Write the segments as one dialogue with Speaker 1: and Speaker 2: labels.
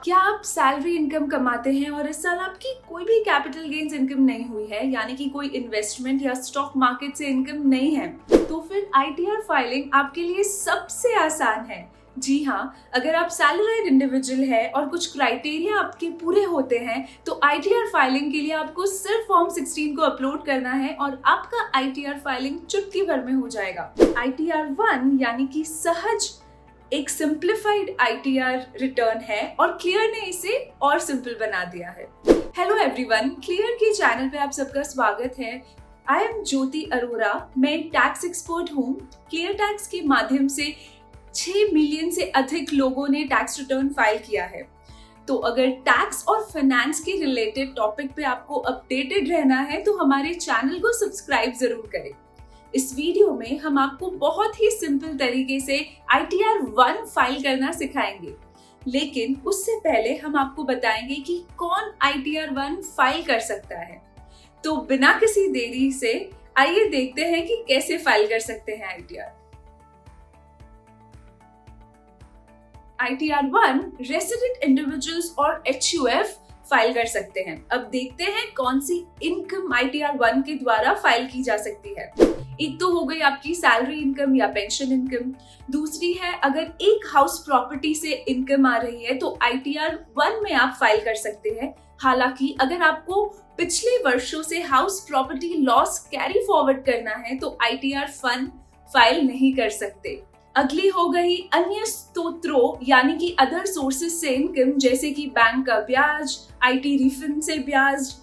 Speaker 1: क्या आप salary income कमाते हैं और इस साल आपकी कोई भी कैपिटल गेन्स इनकम नहीं हुई है, यानी कि कोई इन्वेस्टमेंट या स्टॉक मार्केट से इनकम नहीं है, तो फिर आईटीआर फाइलिंग आपके लिए सबसे आसान है। जी हाँ, अगर आप सैलरीड इंडिविजुअल है और कुछ क्राइटेरिया आपके पूरे होते हैं तो आईटीआर फाइलिंग के लिए आपको सिर्फ फॉर्म 16 को अपलोड करना है और आपका आईटीआर फाइलिंग चुटकी भर में हो जाएगा। आईटीआर 1 यानी कि सहज एक सिंप्लीफाइड आईटीआर रिटर्न है और क्लियर ने इसे और सिंपल बना दिया है। हेलो एवरीवन, क्लियर के चैनल पे आप सबका स्वागत है। आई एम ज्योति अरोरा, मैं टैक्स एक्सपर्ट हूँ। क्लियर टैक्स के माध्यम से 6 मिलियन से अधिक लोगों ने टैक्स रिटर्न फाइल किया है। तो अगर टैक्स और फाइनेंस के रिलेटेड टॉपिक पे आपको अपडेटेड रहना है तो हमारे चैनल को सब्सक्राइब जरूर करें। इस वीडियो में हम आपको बहुत ही सिंपल तरीके से आईटीआर 1 फाइल करना सिखाएंगे, लेकिन उससे पहले हम आपको बताएंगे कि कौन आईटीआर 1 फाइल कर सकता है। तो बिना किसी देरी से आइए देखते हैं कि कैसे फाइल कर सकते हैं आईटीआर। आईटीआर 1 रेसिडेंट इंडिविजुअल्स और एचयूएफ फाइल कर सकते हैं। अब देखते हैं कौन सी इनकम आईटीआर 1 के द्वारा फाइल की जा सकती है। एक तो हो गई आपकी सैलरी इनकम या पेंशन इनकम। दूसरी है, अगर एक हाउस प्रॉपर्टी से इनकम आ रही है तो आईटीआर 1 में आप फाइल कर सकते हैं। हालांकि अगर आपको पिछले वर्षों से house property loss carry forward करना है तो आईटीआर 1 फाइल नहीं कर सकते। अगली हो गई अन्य स्रोतों यानी कि अदर सोर्सेज से इनकम, जैसे कि बैंक का ब्याज, आईटी रिफंड से ब्याज,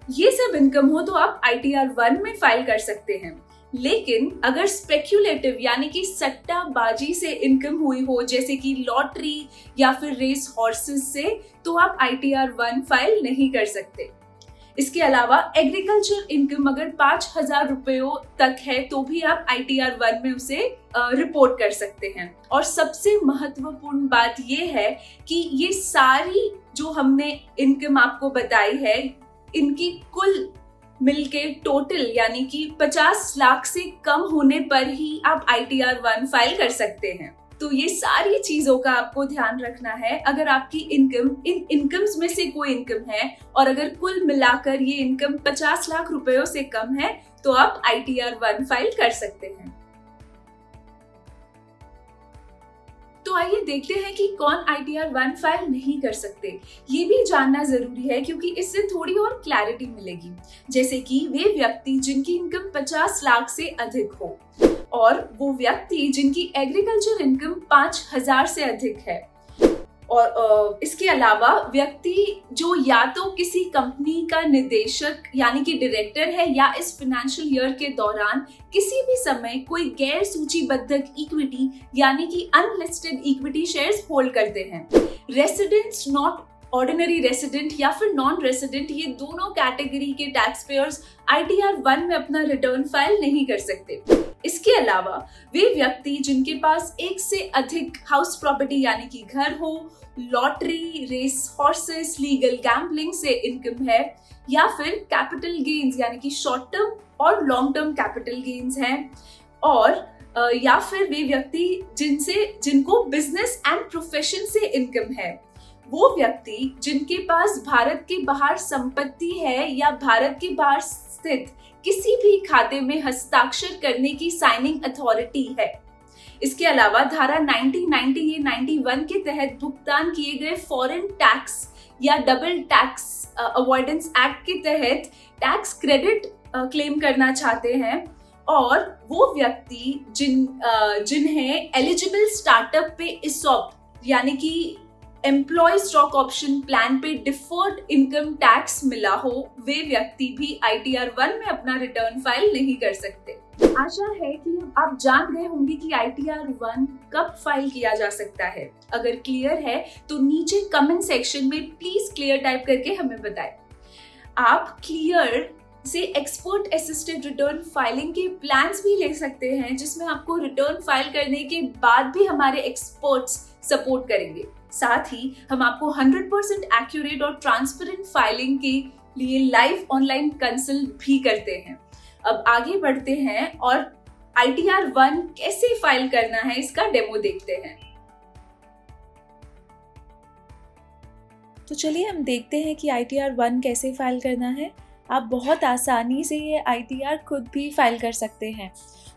Speaker 1: ये सब इनकम हो तो आप आईटीआर 1 में फाइल कर सकते हैं। लेकिन अगर स्पेक्यूलेटिव यानी कि सट्टाबाजी से इनकम हुई हो, जैसे कि लॉटरी या फिर रेस हॉर्सेस से, तो आप आईटीआर 1 फाइल नहीं कर सकते। इसके अलावा एग्रीकल्चर इनकम अगर 5,000 रुपयों तक है तो भी आप आईटीआर 1 में उसे रिपोर्ट कर सकते हैं। और सबसे महत्वपूर्ण बात ये है कि ये सारी जो हमने इनकम आपको बताई है, इनकी कुल मिलके टोटल यानी कि 50 लाख से कम होने पर ही आप आईटीआर 1 फाइल कर सकते हैं। तो ये सारी चीजों का आपको ध्यान रखना है। अगर आपकी इनकम इन इनकम्स में से कोई इनकम है और अगर कुल मिलाकर ये इनकम 50 लाख रुपयों से कम है तो आप आईटीआर 1 फाइल कर सकते हैं। तो आइए देखते हैं कि कौन आईटीआर 1 फाइल नहीं कर सकते। ये भी जानना जरूरी है क्योंकि इससे थोड़ी और क्लैरिटी मिलेगी। जैसे कि वे व्यक्ति जिनकी इनकम 50 लाख से अधिक हो और वो व्यक्ति जिनकी एग्रीकल्चर इनकम 5,000 से अधिक है, और इसके अलावा व्यक्ति जो या तो किसी कंपनी का निदेशक यानी कि डायरेक्टर है या इस फाइनेंशियल ईयर के दौरान किसी भी समय कोई गैर सूचीबद्ध इक्विटी यानी कि अनलिस्टेड इक्विटी शेयर्स होल्ड करते हैं। रेसिडेंट्स, नॉट ऑर्डिनरी रेसिडेंट या फिर नॉन रेसिडेंट, ये दोनों कैटेगरी के टैक्स पेयर्स आईटीआर 1 में अपना रिटर्न फाइल नहीं कर सकते। इसके अलावा वे व्यक्ति जिनके पास एक से अधिक हाउस प्रॉपर्टी यानी कि घर हो, lottery, race horses, legal gambling से इनकम है, या फिर कैपिटल गेन्स यानी कि शॉर्ट टर्म और लॉन्ग टर्म कैपिटल गेन्स हैं, और या फिर वे व्यक्ति जिनको बिजनेस एंड प्रोफेशन से इनकम है, वो व्यक्ति जिनके पास भारत के बाहर संपत्ति है या भारत के बाहर स्थित किसी भी खाते में हस्ताक्षर करने की साइनिंग अथॉरिटी है। इसके अलावा धारा 90 या 91 के तहत भुगतान किए गए फॉरेन टैक्स या डबल टैक्स अवॉइडेंस एक्ट के तहत टैक्स क्रेडिट क्लेम करना चाहते हैं, और वो व्यक्ति जिन्हें एलिजिबल स्टार्टअप पे इसॉप यानी कि एम्प्लॉय स्टॉक ऑप्शन प्लान पे डिफर्ड इनकम टैक्स मिला हो, वे व्यक्ति भी आईटीआर 1 में अपना रिटर्न फाइल नहीं कर सकते। आशा है कि आप जान गए होंगे कि आईटीआर 1 कब फाइल किया जा सकता है। अगर क्लियर है तो नीचे कमेंट सेक्शन में प्लीज क्लियर टाइप करके हमें बताएं। आप क्लियर से एक्सपर्ट असिस्टेड रिटर्न फाइलिंग के प्लान्स भी ले सकते हैं, जिसमें आपको रिटर्न फाइल करने के बाद भी हमारे एक्सपर्ट्स सपोर्ट करेंगे। साथ ही हम आपको 100% एक्यूरेट और ट्रांसपेरेंट फाइलिंग के लिए लाइव ऑनलाइन कंसल्ट भी करते हैं। अब आगे बढ़ते हैं और आईटीआर 1 कैसे फाइल करना है इसका डेमो देखते हैं। तो चलिए हम देखते हैं कि ITR-1 कैसे फाइल करना है। आप बहुत आसानी से ये ITR खुद भी फाइल कर सकते हैं।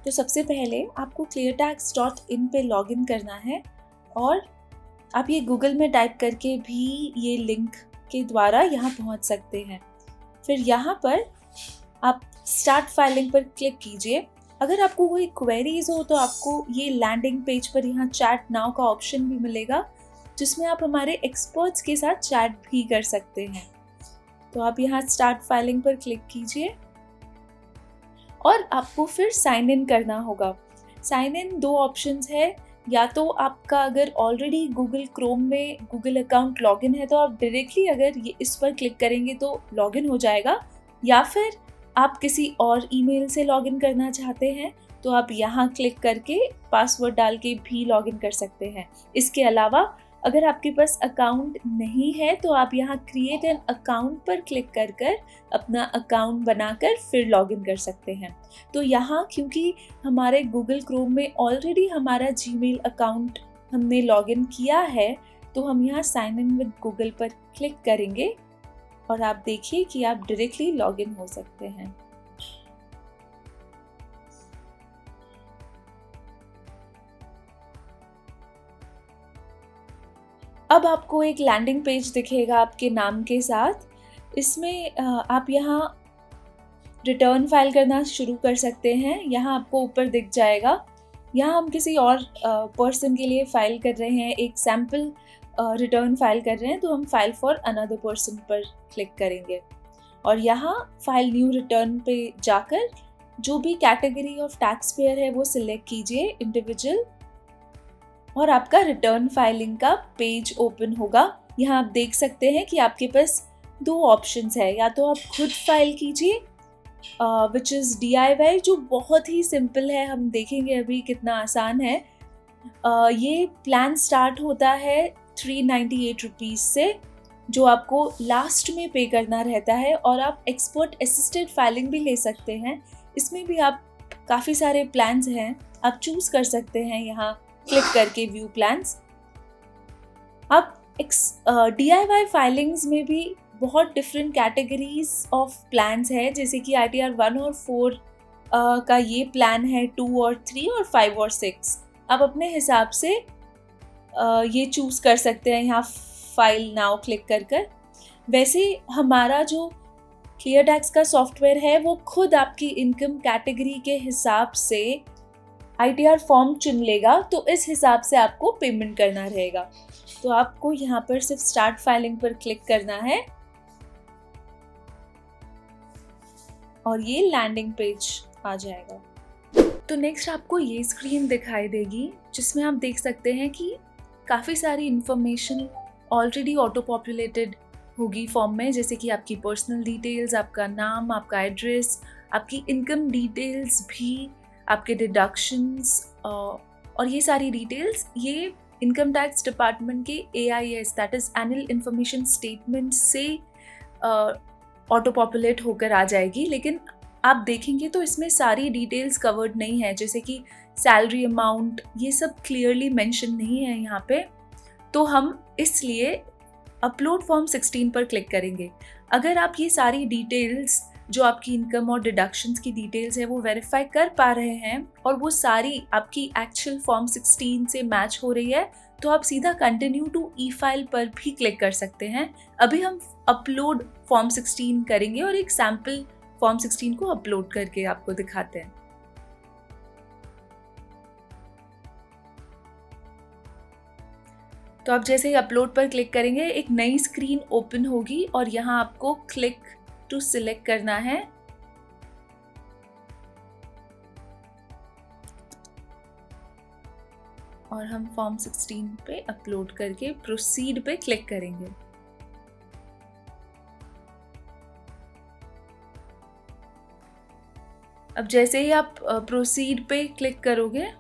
Speaker 1: तो सबसे पहले आपको cleartax.in पे लॉगिन करना है और आप ये गूगल में टाइप करके भी ये लिंक के द्वारा यहाँ पहुँच सकते हैं। फिर यहाँ पर आप स्टार्ट फाइलिंग पर क्लिक कीजिए। अगर आपको कोई क्वेरीज हो तो आपको ये लैंडिंग पेज पर यहाँ चैट नाउ का ऑप्शन भी मिलेगा, जिसमें आप हमारे एक्सपर्ट्स के साथ चैट भी कर सकते हैं। तो आप यहाँ स्टार्ट फाइलिंग पर क्लिक कीजिए और आपको फिर साइन इन करना होगा। साइन इन 2 ऑप्शंस है, या तो आपका अगर ऑलरेडी गूगल क्रोम में गूगल अकाउंट लॉगिन है तो आप डायरेक्टली अगर ये इस पर क्लिक करेंगे तो लॉगिन हो जाएगा, या फिर आप किसी और ईमेल से लॉगिन करना चाहते हैं तो आप यहाँ क्लिक करके पासवर्ड डाल के भी लॉगिन कर सकते हैं। इसके अलावा अगर आपके पास अकाउंट नहीं है तो आप यहाँ क्रिएट एन अकाउंट पर क्लिक कर कर अपना अकाउंट बनाकर फिर लॉगिन कर सकते हैं। तो यहाँ क्योंकि हमारे गूगल क्रोम में ऑलरेडी हमारा जीमेल अकाउंट हमने लॉगिन किया है, तो हम यहाँ साइन इन विद गूगल पर क्लिक करेंगे और आप देखिए कि आप डायरेक्टली लॉगिन हो सकते हैं। अब आपको एक लैंडिंग पेज दिखेगा आपके नाम के साथ। इसमें आप यहाँ रिटर्न फाइल करना शुरू कर सकते हैं। यहाँ आपको ऊपर दिख जाएगा। यहाँ हम किसी और पर्सन के लिए फाइल कर रहे हैं, एक सैम्पल रिटर्न फाइल कर रहे हैं, तो हम फाइल फॉर अनदर पर्सन पर क्लिक करेंगे और यहाँ फाइल न्यू रिटर्न पे जाकर जो भी कैटेगरी ऑफ टैक्स पेयर है वो सिलेक्ट कीजिए, इंडिविजुअल, और आपका रिटर्न फाइलिंग का पेज ओपन होगा। यहाँ आप देख सकते हैं कि आपके पास 2 ऑप्शंस है, या तो आप खुद फाइल कीजिए विच इज़ DIY, जो बहुत ही सिंपल है, हम देखेंगे अभी कितना आसान है। ये प्लान स्टार्ट होता है 398 रुपीज़ से, जो आपको लास्ट में पे करना रहता है, और आप एक्सपर्ट असिस्टेड फाइलिंग भी ले सकते हैं। इसमें भी आप काफ़ी सारे प्लान्स हैं, आप चूज़ कर सकते हैं यहाँ क्लिक करके व्यू प्लान्स। अब DIY फाइलिंग्स में भी बहुत डिफरेंट कैटेगरीज ऑफ प्लान्स है, जैसे कि ITR-1 और 4 का ये प्लान है, 2 और 3 और 5 और 6। आप अपने हिसाब से ये चूज़ कर सकते हैं यहाँ फाइल नाउ क्लिक कर कर। वैसे हमारा जो क्लियरटैक्स का सॉफ्टवेयर है वो खुद आपकी इनकम कैटेगरी के हिसाब से ITR फॉर्म चुन लेगा, तो इस हिसाब से आपको पेमेंट करना रहेगा। तो आपको यहाँ पर सिर्फ स्टार्ट फाइलिंग पर क्लिक करना है और ये लैंडिंग पेज आ जाएगा। तो नेक्स्ट आपको ये स्क्रीन दिखाई देगी, जिसमें आप देख सकते हैं कि काफ़ी सारी इंफॉर्मेशन ऑलरेडी ऑटो पॉपुलेटेड होगी फॉर्म में, जैसे कि आपकी पर्सनल डिटेल्स, आपका नाम, आपका एड्रेस, आपकी इनकम डिटेल्स भी, आपके डिडक्शंस और ये सारी डिटेल्स ये इनकम टैक्स डिपार्टमेंट के AIS that is annual information statement से ऑटो पॉपुलेट होकर आ जाएगी। लेकिन आप देखेंगे तो इसमें सारी डिटेल्स कवर्ड नहीं है, जैसे कि सैलरी अमाउंट, ये सब क्लियरली मेंशन नहीं है यहाँ पे। तो हम इसलिए अपलोड फॉर्म 16 पर क्लिक करेंगे। अगर आप ये सारी डिटेल्स जो आपकी इनकम और डिडक्शंस की डिटेल्स है वो वेरीफाई कर पा रहे हैं और वो सारी आपकी एक्चुअल फॉर्म 16 से मैच हो रही है, तो आप सीधा कंटिन्यू टू E-फाइल पर भी क्लिक कर सकते हैं। अभी हम अपलोड फॉर्म 16 करेंगे और एक सैम्पल फॉर्म 16 को अपलोड करके आपको दिखाते हैं। तो आप जैसे ही अपलोड पर क्लिक करेंगे एक नई स्क्रीन ओपन होगी और यहाँ आपको क्लिक टू सिलेक्ट करना है। और हम फॉर्म 16 पे अपलोड करके प्रोसीड पे क्लिक करेंगे। अब जैसे ही आप प्रोसीड पे क्लिक करोगे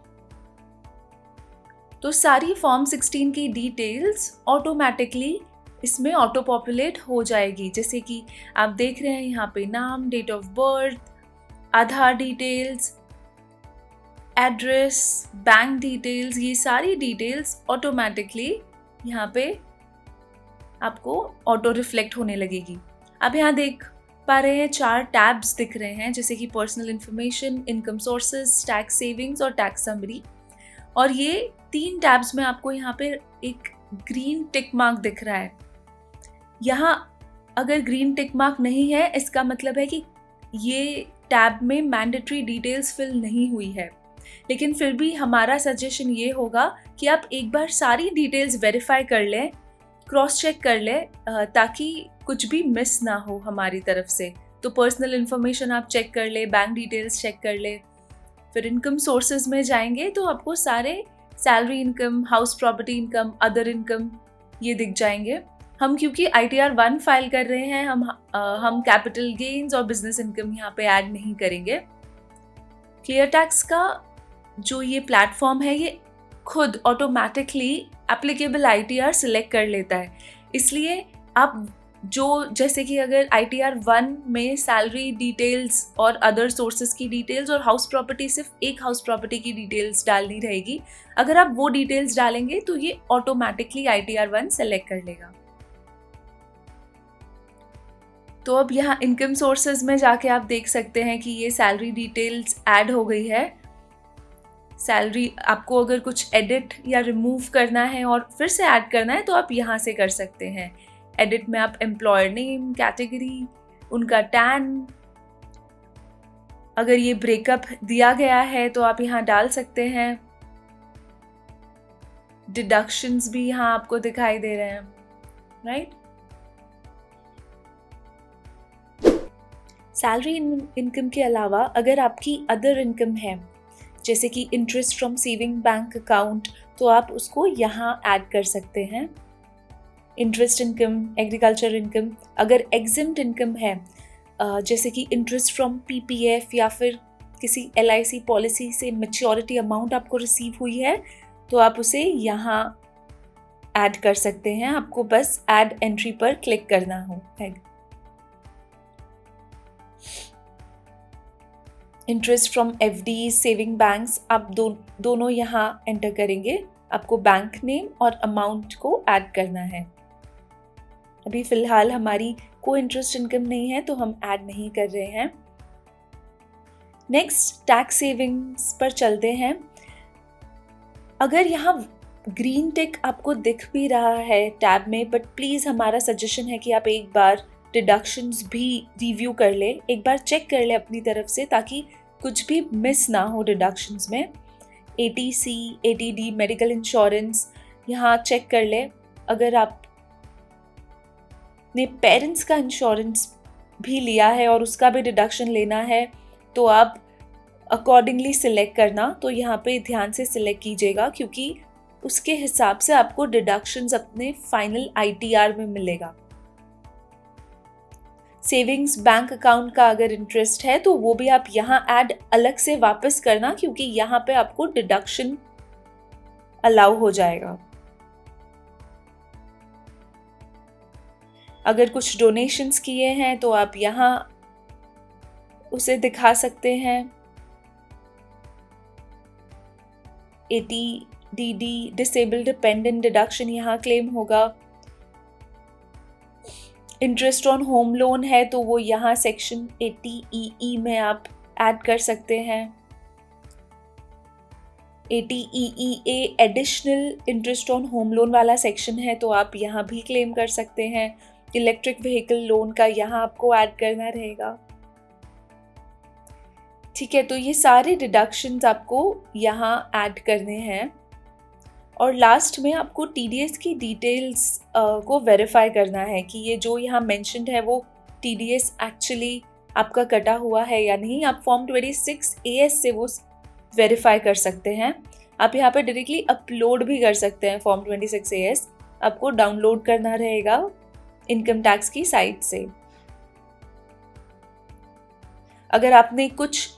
Speaker 1: तो सारी फॉर्म 16 की डिटेल्स ऑटोमेटिकली इसमें ऑटो पॉपुलेट हो जाएगी। जैसे कि आप देख रहे हैं यहाँ पे नाम, date of birth, Aadhaar details, address, bank details, ये सारी डिटेल्स ऑटोमेटिकली यहाँ पे आपको ऑटो रिफ्लेक्ट होने लगेगी। आप यहाँ देख पा रहे हैं 4 टैब्स दिख रहे हैं, जैसे कि personal information, income sources, tax savings और टैक्स समरी। और ये 3 टैब्स में आपको यहाँ पे एक ग्रीन टिक मार्क दिख रहा है। यहाँ अगर ग्रीन टिक मार्क नहीं है, इसका मतलब है कि ये टैब में मैंडेटरी डिटेल्स फिल नहीं हुई है। लेकिन फिर भी हमारा सजेशन ये होगा कि आप एक बार सारी डिटेल्स वेरीफाई कर लें, क्रॉस चेक कर लें, ताकि कुछ भी मिस ना हो हमारी तरफ से। तो पर्सनल इन्फॉर्मेशन आप चेक कर ले, बैंक डिटेल्स चेक कर ले। फिर इनकम सोर्सेज में जाएंगे तो आपको सारे salary income, house property income, other income ये दिख जाएंगे। हम क्योंकि ITR 1 फाइल कर रहे हैं, हम कैपिटल गेन्स और बिजनेस इनकम यहाँ पे ऐड नहीं करेंगे। क्लियर टैक्स का जो ये प्लेटफॉर्म है, ये खुद ऑटोमेटिकली एप्लीकेबल ITR सिलेक्ट कर लेता है। इसलिए आप जैसे कि अगर ITR 1 में सैलरी डिटेल्स और अदर सोर्सेज की डिटेल्स और हाउस प्रॉपर्टी, सिर्फ एक हाउस प्रॉपर्टी की डिटेल्स डालनी रहेगी। अगर आप वो डिटेल्स डालेंगे तो ये ऑटोमेटिकली ITR 1 सेलेक्ट कर लेगा। तो अब यहाँ इनकम सोर्सेज में जाके आप देख सकते हैं कि ये सैलरी डिटेल्स ऐड हो गई है। सैलरी आपको अगर कुछ एडिट या रिमूव करना है और फिर से ऐड करना है तो आप यहाँ से कर सकते हैं। एडिट में आप एम्प्लॉयर नेम, कैटेगरी, उनका टैन, अगर ये ब्रेकअप दिया गया है तो आप यहाँ डाल सकते हैं। डिडक्शंस भी यहाँ आपको दिखाई दे रहे हैं, राइट। सैलरी इनकम के अलावा अगर आपकी अदर इनकम है, जैसे कि interest from saving bank account, तो आप उसको यहाँ ऐड कर सकते हैं। इंटरेस्ट इनकम, एग्रीकल्चर इनकम, अगर एग्जिम्ड इनकम है, जैसे कि इंटरेस्ट फ्रॉम PPF या फिर किसी LIC पॉलिसी से मैच्योरिटी अमाउंट आपको रिसीव हुई है, तो आप उसे यहाँ ऐड कर सकते हैं। आपको बस ऐड एंट्री पर क्लिक करना हो। Interest from FD, saving banks, आप दोनों यहाँ एंटर करेंगे। आपको बैंक नेम और अमाउंट को ऐड करना है। अभी फिलहाल हमारी कोई इंटरेस्ट इनकम नहीं है तो हम ऐड नहीं कर रहे हैं। नेक्स्ट टैक्स सेविंग्स पर चलते हैं। अगर यहाँ ग्रीन टिक आपको दिख भी रहा है टैब में, बट प्लीज़ हमारा सजेशन है कि आप एक बार डिडक्शंस भी रिव्यू कर ले, एक बार चेक कर ले अपनी तरफ से, ताकि कुछ भी मिस ना हो डिडक्शंस में। ATC, ATD, मेडिकल इंश्योरेंस यहाँ चेक कर ले। अगर आपने पेरेंट्स का इंश्योरेंस भी लिया है और उसका भी डिडक्शन लेना है तो आप अकॉर्डिंगली सिलेक्ट करना। तो यहाँ पे ध्यान से सिलेक्ट कीजिएगा, क्योंकि उसके हिसाब से आपको डिडक्शंस अपने फाइनल ITR में मिलेगा। सेविंग्स बैंक अकाउंट का अगर इंटरेस्ट है तो वो भी आप यहाँ ऐड अलग से वापस करना, क्योंकि यहाँ पे आपको डिडक्शन अलाउ हो जाएगा। अगर कुछ डोनेशंस किए हैं तो आप यहाँ उसे दिखा सकते हैं। ATDD, डिसेबल्ड डिपेंडेंट डिडक्शन यहाँ क्लेम होगा। इंटरेस्ट ऑन होम लोन है तो वो यहाँ सेक्शन 80EE में आप ऐड कर सकते हैं। 80EEA additional interest on home loan वाला सेक्शन है तो आप यहाँ भी क्लेम कर सकते हैं। इलेक्ट्रिक व्हीकल लोन का यहाँ आपको ऐड करना रहेगा। ठीक है, तो ये सारे डिडक्शंस आपको यहाँ ऐड करने हैं। और लास्ट में आपको TDS की डिटेल्स को वेरीफाई करना है कि ये जो यहाँ मेंशन्ड है वो TDS एक्चुअली आपका कटा हुआ है या नहीं। आप फॉर्म 26AS से वो वेरीफाई कर सकते हैं। आप यहाँ पे डायरेक्टली अपलोड भी कर सकते हैं फॉर्म 26AS। आपको डाउनलोड करना रहेगा इनकम टैक्स की साइट से। अगर आपने कुछ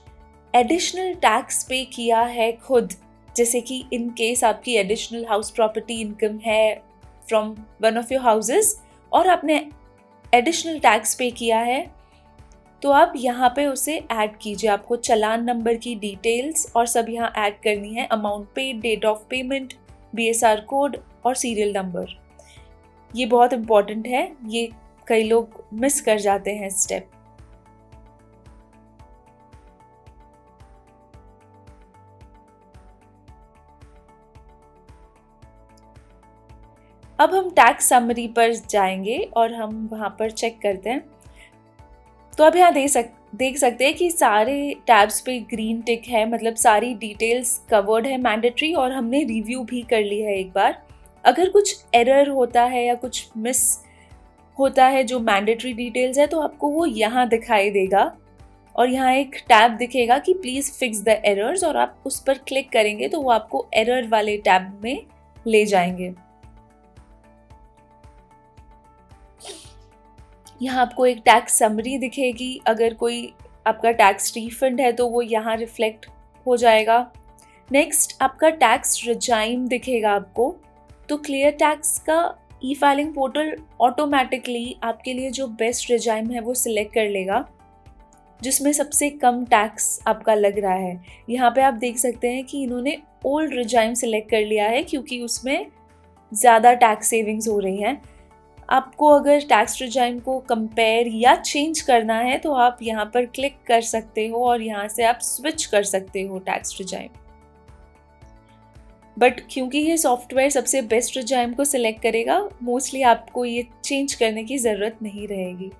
Speaker 1: एडिशनल टैक्स पे किया है खुद, जैसे कि इन केस आपकी एडिशनल हाउस प्रॉपर्टी इनकम है from one of your houses और आपने एडिशनल टैक्स पे किया है, तो आप यहाँ पे उसे ऐड कीजिए। आपको चालान नंबर की डिटेल्स और सब यहाँ ऐड करनी है। Amount paid, date of payment, BSR code और सीरियल नंबर। ये बहुत इम्पॉर्टेंट है, ये कई लोग मिस कर जाते हैं स्टेप। अब हम टैक्स समरी पर जाएंगे और हम वहाँ पर चेक करते हैं। तो अब यहाँ देख सकते हैं कि सारे टैब्स पे ग्रीन टिक है, मतलब सारी डिटेल्स कवर्ड है मैंडेटरी, और हमने रिव्यू भी कर ली है एक बार। अगर कुछ एरर होता है या कुछ मिस होता है जो मैंडेटरी डिटेल्स है तो आपको वो यहाँ दिखाई देगा और यहाँ एक टैब दिखेगा कि प्लीज़ फिक्स द एरर्स, और आप उस पर क्लिक करेंगे तो वो आपको एरर वाले टैब में ले जाएंगे। यहाँ आपको एक टैक्स समरी दिखेगी, अगर कोई आपका टैक्स रिफंड है तो वो यहाँ रिफ्लेक्ट हो जाएगा। नेक्स्ट आपका टैक्स रिजाइम दिखेगा आपको। तो क्लियर टैक्स का ई फाइलिंग पोर्टल ऑटोमेटिकली आपके लिए जो बेस्ट रिजाइम है वो सिलेक्ट कर लेगा, जिसमें सबसे कम टैक्स आपका लग रहा है। यहाँ पे आप देख सकते हैं कि इन्होंने ओल्ड रिजाइम सिलेक्ट कर लिया है क्योंकि उसमें ज़्यादा टैक्स सेविंग्स हो रही हैं। आपको अगर टैक्स रिजाइम को कंपेयर या चेंज करना है तो आप यहाँ पर क्लिक कर सकते हो और यहाँ से आप स्विच कर सकते हो टैक्स रिजाइम। बट क्योंकि ये सॉफ्टवेयर सबसे बेस्ट रिजाइम को सिलेक्ट करेगा, मोस्टली आपको ये चेंज करने की ज़रूरत नहीं रहेगी।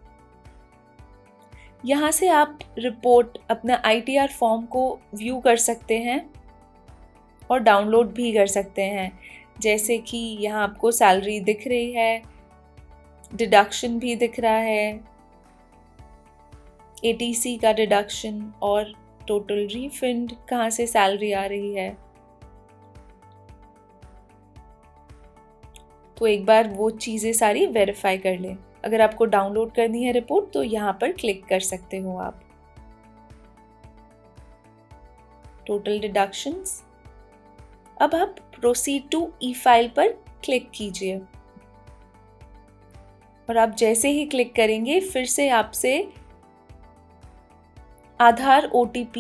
Speaker 1: यहाँ से आप रिपोर्ट अपना ITR फॉर्म को व्यू कर सकते हैं और डाउनलोड भी कर सकते हैं। जैसे कि यहाँ आपको सैलरी दिख रही है, डिडक्शन भी दिख रहा है, ATC का डिडक्शन और टोटल रिफंड, कहाँ से सैलरी आ रही है। तो एक बार वो चीज़ें सारी वेरीफाई कर लें। अगर आपको डाउनलोड करनी है रिपोर्ट तो यहाँ पर क्लिक कर सकते हो आप। Total deductions. अब आप प्रोसीड टू ई फाइल पर क्लिक कीजिए और आप जैसे ही क्लिक करेंगे फिर से आपसे आधार OTP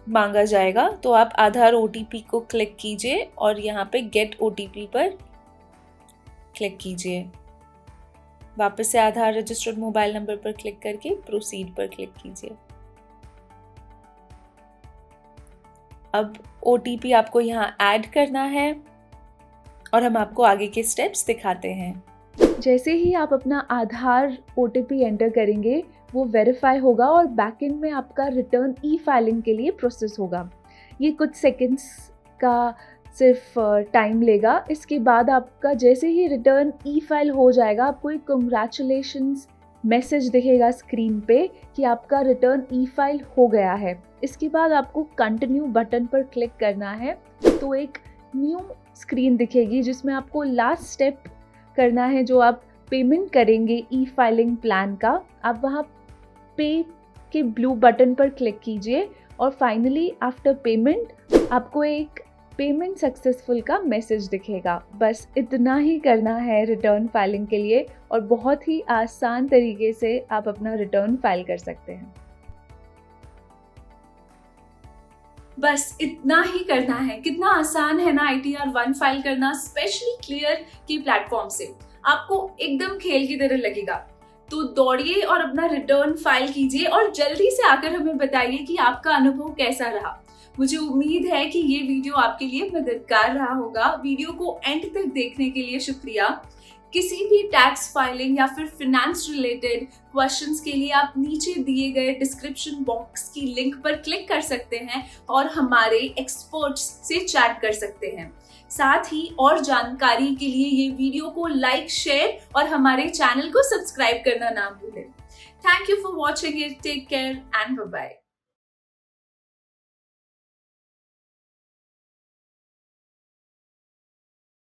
Speaker 1: मांगा जाएगा। तो आप आधार OTP को क्लिक कीजिए और यहाँ पे गेट OTP पर क्लिक कीजिए। वापस से आधार रजिस्टर्ड मोबाइल नंबर पर क्लिक करके प्रोसीड पर क्लिक कीजिए। अब OTP आपको यहाँ ऐड करना है और हम आपको आगे के स्टेप्स दिखाते हैं। जैसे ही आप अपना आधार OTP एंटर करेंगे वो वेरीफाई होगा और बैकएंड में आपका रिटर्न ई फाइलिंग के लिए प्रोसेस होगा। ये कुछ सेकंड्स का सिर्फ टाइम लेगा। इसके बाद आपका जैसे ही रिटर्न ई फाइल हो जाएगा आपको एक कंग्रेचुलेशंस मैसेज दिखेगा स्क्रीन पे कि आपका रिटर्न ई फाइल हो गया है। इसके बाद आपको कंटिन्यू बटन पर क्लिक करना है तो एक न्यू स्क्रीन दिखेगी जिसमें आपको लास्ट स्टेप करना है जो आप पेमेंट करेंगे ई फाइलिंग प्लान का। आप वहाँ पे के ब्लू बटन पर क्लिक कीजिए और फाइनली आफ्टर पेमेंट आपको एक पेमेंट सक्सेसफुल का मैसेज दिखेगा। बस इतना ही करना है रिटर्न फाइलिंग के लिए और बहुत ही आसान तरीके से आप अपना रिटर्न फाइल कर सकते हैं। बस इतना ही करना है। कितना आसान है ना ITR 1 फाइल करना, स्पेशली क्लियर के प्लेटफॉर्म से। आपको एकदम खेल की तरह लगेगा। तो दौड़िए और अपना रिटर्न फाइल कीजिए और जल्दी से आकर हमें बताइए कि आपका अनुभव कैसा रहा। मुझे उम्मीद है कि ये वीडियो आपके लिए मददगार रहा होगा। वीडियो को एंड तक देखने के लिए शुक्रिया। किसी भी टैक्स फाइलिंग या फिर फिनेंस रिलेटेड क्वेश्चंस के लिए आप नीचे दिए गए डिस्क्रिप्शन बॉक्स की लिंक पर क्लिक कर सकते हैं और हमारे एक्सपर्ट्स से चैट कर सकते हैं। साथ ही और जानकारी के लिए ये वीडियो को लाइक, शेयर और हमारे चैनल को सब्सक्राइब करना ना भूलें। Thank you for watching it. Take care and bye bye.